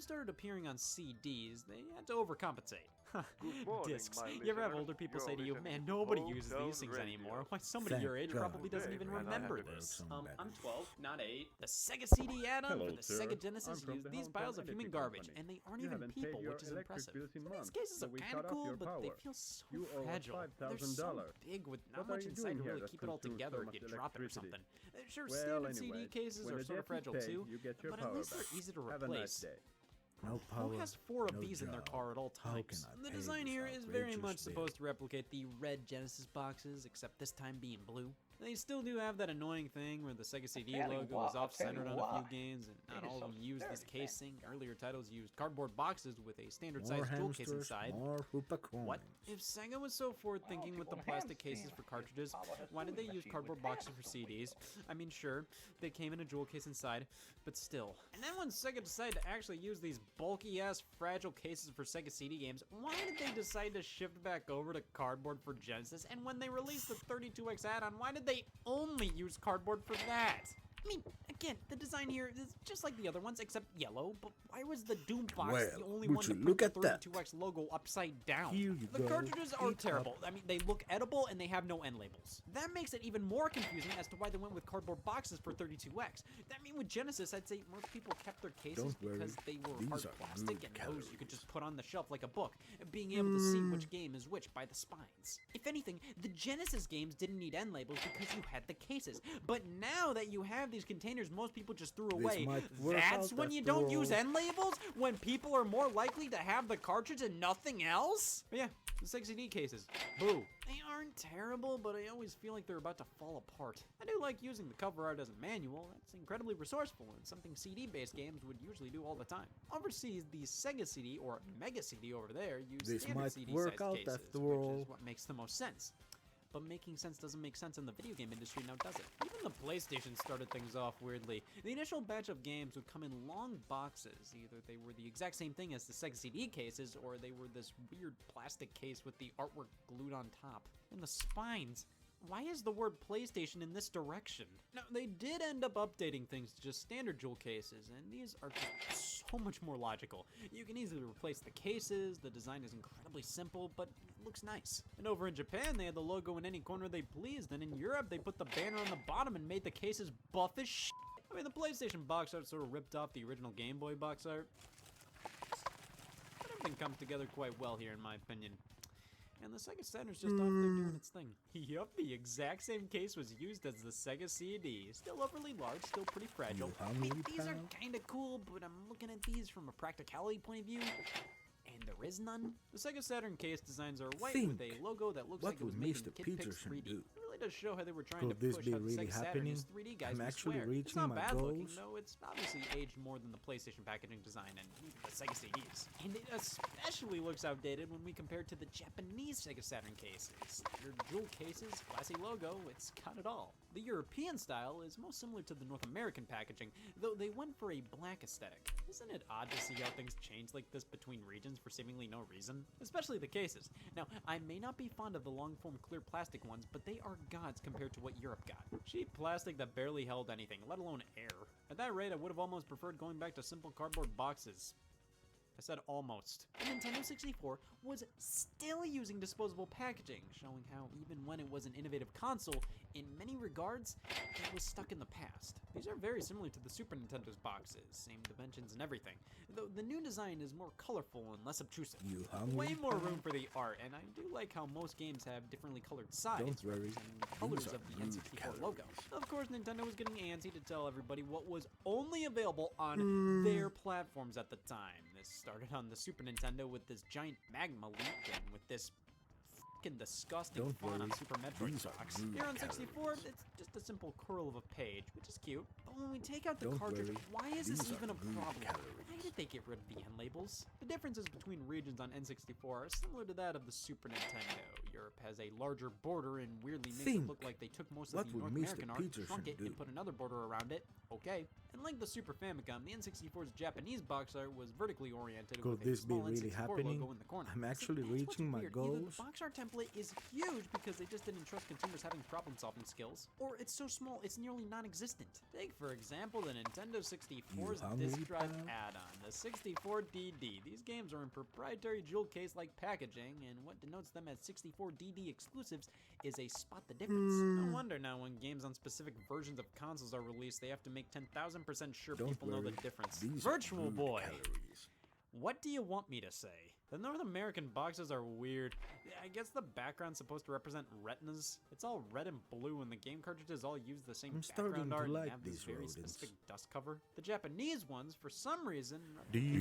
games started appearing on CDs, they had to overcompensate. Good morning, Discs. my You ever have listeners. older people You're say to you, listening man, to nobody Hometown uses these things Radio. anymore. Why somebody your age Thank probably God. doesn't even And I have remember to this. work some I'm better. 12, not 8. The Sega CD add-on Hello, for the sir. Sega Genesis I'm from used the these Hometown piles of human Electric garbage, Company. and they aren't You even haven't paid people, your which is electric impressive. bills in These months, cases so are we kind cut of off cool, your but they power. feel so You owe us fragile. They're so $5,000. big with not What are much you inside doing to here really that keep it all consumes together so or much get dropped or electricity? something. Sure, Well, standard CD anyways, cases when are the sort of debt is fragile paid, too, you get your but at power least back. they're easy to Have a replace. nice day. No power, Who has 4 of no these in their job. car at all How times? can I The pay design this here is very outrageous much bill? supposed to replicate the red Genesis boxes, except this time being blue. They still do have that annoying thing where the Sega CD logo is off-centered on a few games, and not all of them use this casing. Earlier titles used cardboard boxes with a More standard-sized jewel case hamsters, inside. more Hoopa coins. What? If Sega was so forward-thinking with the plastic cases for cartridges, why did they use cardboard boxes for CDs? I mean, sure, they came in a jewel case inside, but still. And then when Sega decided to actually use these bulky-ass fragile cases for Sega CD games, why did they decide to shift back over to cardboard for Genesis? And when they released the 32X add-on, why did they only use cardboard for that? I mean, again, the design here is just like the other ones, except yellow, but why was the Doom box Well, the only would one to you put look the at that? 32X logo upside down? Here you The go. cartridges are Eat terrible. up. I mean, they look edible and they have no end labels. That makes it even more confusing as to why they went with cardboard boxes for 32X. I mean, with Genesis, I'd say most people kept their cases Don't worry, because they were these hard are plastic good and those you could calories. just put on the shelf like a book, being able to see which game is which by the spines. If anything, the Genesis games didn't need end labels because you had the cases. But now that you have these containers most people just threw away, might work that's out when you after don't use all. end labels? When people are more likely to have the cartridge and nothing else? But yeah, the Sega CD cases. Boo. They aren't terrible, but I always feel like they're about to fall apart. I do like using the cover art as a manual. That's incredibly resourceful and something CD-based games would usually do all the time. Overseas, the Sega CD or Mega CD over there use This standard might CD work size out cases, after which all. is what makes the most sense. But making sense doesn't make sense in the video game industry now, does it? Even the PlayStation started things off weirdly. The initial batch of games would come in long boxes. Either they were the exact same thing as the Sega CD cases, or they were this weird plastic case with the artwork glued on top. And the spines. Why is the word PlayStation in this direction? Now, they did end up updating things to just standard jewel cases, and these are just so much more logical. You can easily replace the cases, the design is incredibly simple, but it looks nice. And over in Japan, they had the logo in any corner they pleased, and in Europe, they put the banner on the bottom and made the cases buff as shit. I mean, the PlayStation box art sort of ripped off the original Game Boy box art. But everything comes together quite well here, in my opinion. And the Sega Saturn's just off there doing its thing. Yup, the exact same case was used as the Sega CD. Still overly large, still pretty fragile. You I mean, hungry, these are pal? kinda cool, but I'm looking at these from a practicality point of view. And there is none. The Sega Saturn case designs are white with a Think, logo that looks what like it was would made Mr. in KidPix Peterson 3D. do? It really does show how they were trying Could to this push be how the really Sega Saturn happening? is 3D guys I'm would actually swear. It's reaching not my bad looking, goals. though. It's obviously aged more than the PlayStation packaging design and even the Sega CDs. And it especially looks outdated when we compare it to the Japanese Sega Saturn cases. Their jewel cases, classy logo, it's got it all. The European style is most similar to the North American packaging, though they went for a black aesthetic. Isn't it odd to see how things change like this between regions for seemingly no reason? Especially the cases. Now, I may not be fond of the long-form clear plastic ones, but they are gods compared to what Europe got. Cheap plastic that barely held anything, let alone air. At that rate, I would have almost preferred going back to simple cardboard boxes. I said almost. The Nintendo 64 was still using disposable packaging, showing how even when it was an innovative console, in many regards, it was stuck in the past. These are very similar to the Super Nintendo's boxes, same dimensions and everything, though the new design is more colorful and less obtrusive. You hungry, Way more pal? room for the art, and I do like how most games have differently colored sides, Don't worry, representing the colors these are of the good N64 logo. calories. Of course, Nintendo was getting antsy to tell everybody what was only available on their platforms at the time. This started on the Super Nintendo with this giant magma leak and with this fucking disgusting Don't font on worry, Super Metroid these are box. good Here on 64, calories. it's just a simple curl of a page, which is cute. But when we take out the Don't cartridge, worry, why is this these are even a good problem? calories. Why did they get rid of the end labels? The differences between regions on N64 are similar to that of the Super Nintendo. Europe has a larger border and weirdly makes it Think, look like they took most of what the would North Mr. American art, Peterson shrunk it, do? and put another border around it. Okay. And like the Super Famicom, the N64's Japanese box art was vertically oriented Could with this a be small really N64 happening? logo in the corner. I'm actually See, that's what's reaching my weird. Either the goals. box art template is huge because they just didn't trust consumers having problem-solving skills, or it's so small it's nearly non-existent. Take, for example, the Nintendo 64's hungry, disk drive pal? add-on, the 64DD. These games are in proprietary jewel case-like packaging, and what denotes them as 64DD exclusives is a spot the difference. No wonder now when games on specific versions of consoles are released, they have to make 10,000% sure people know the difference. Virtual Boy. What do you want me to say? The North American boxes are weird. I guess the background's supposed to represent retinas. It's all red and blue, and the game cartridges all use the same background art and have this very specific dust cover. The Japanese ones, for some reason, Do you